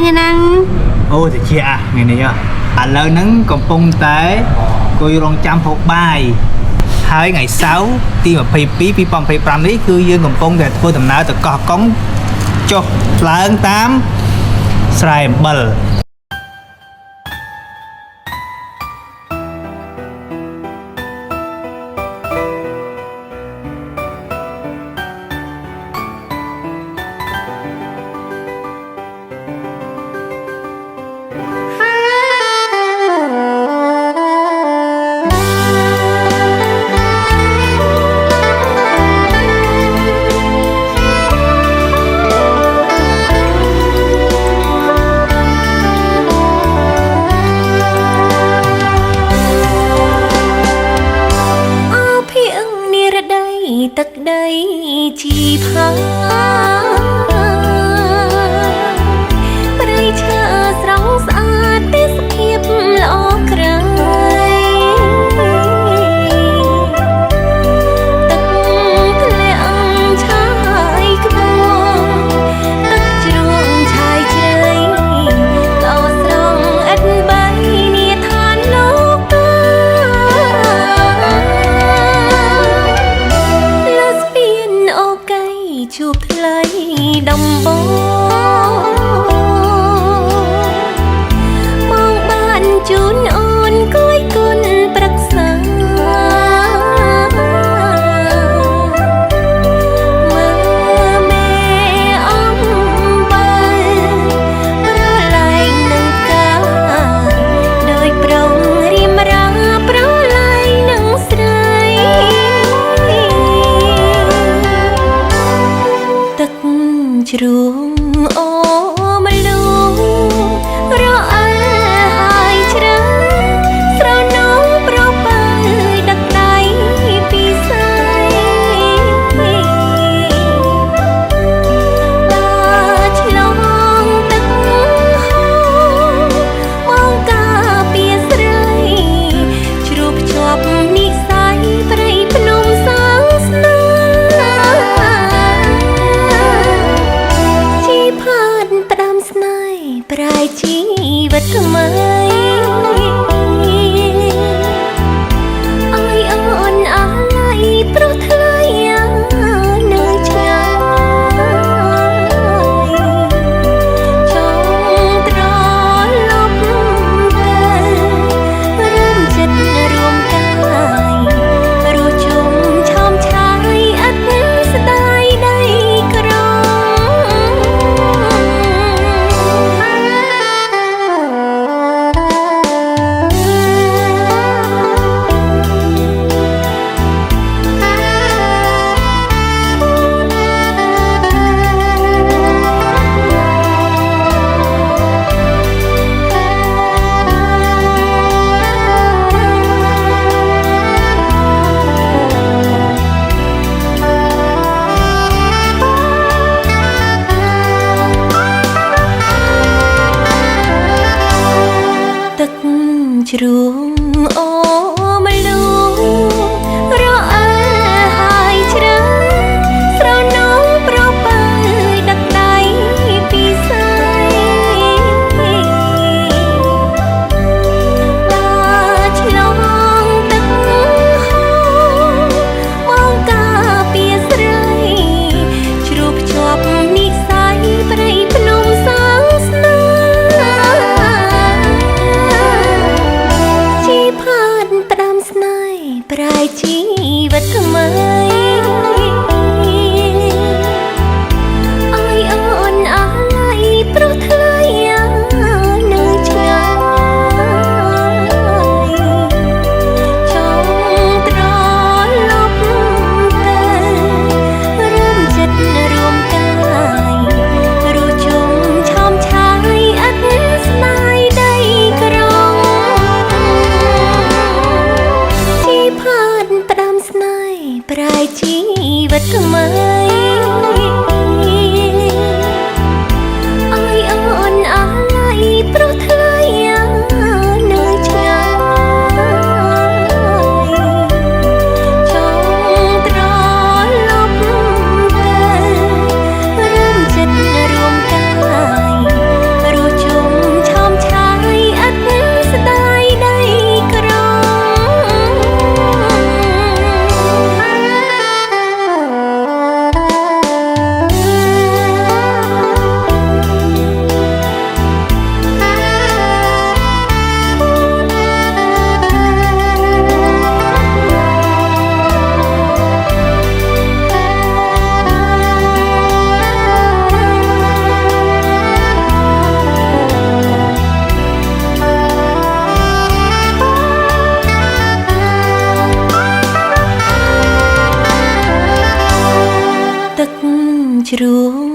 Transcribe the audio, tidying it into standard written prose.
như năng ô thì chia à ngày này à lâu nắng còn pung té cô rong trăm hộp bài hai ngày 6 khi mà pi pom phi pram đấy cứ dương còn pung thì cô tầm nào từ cò cống cho lớn 8 sài bờទឹកដីជីផាព្រៃឈើស្រស់ស្អាតទេសភាពល្អក្រៃទឹកធ្លាក់ឆាយខ្ពស់ទឹកជ្រោងឆាយជ្រៅល្អស្រង់ឥតបីនាឋានលោកកាជួបថ្លៃដំបងមកបានជូនអូនគួយគុណប្រឹក្សាមើមេអំបាយប្រឡែងនឹងកាដោយប្រុងរៀមរាប្រឡែងនឹងស្រីជ្រួងអូមលូរអើហើយជ្រៅស្រនំប្របើដឹកដៃពីស្រីដើរឆ្លងទឹកហូរមកការពីស្រីជ្រួបភ្ជាប់និស័យព្រៃភ្នំសាងស្នេហ៍ប្រែជីវិតថ្មីអើយអូនអាឡ័យព្រោះថ្លៃនៅឆ្ងាយចង់ត្រឡប់ទៅរួមចិត្តរួមកាយរស់ជុំឆោមឆាយអត់ស្ដាយដៃក្រជ្រួងអូមលូរអើហើយជ្រៅស្រនំប្របើដឹកដៃពីស្រីដើរឆ្លងទឹកហូរមកការពីស្រីជ្រួបភ្ជាប់និស័យព្រៃភ្នំសាងស្នេហ៍ប្រែជីវិតថ្មីអើយអូនអាឡ័យព្រោះថ្លៃនៅឆ្ងាយចង់ត្រឡប់ទៅរួមចិត្តរួមកាយរស់ជុំឆោមឆាយអត់ស្ដាយដៃក្រជីផានផ្ដាំស្នេហ៍ប្រែ ជ្រួង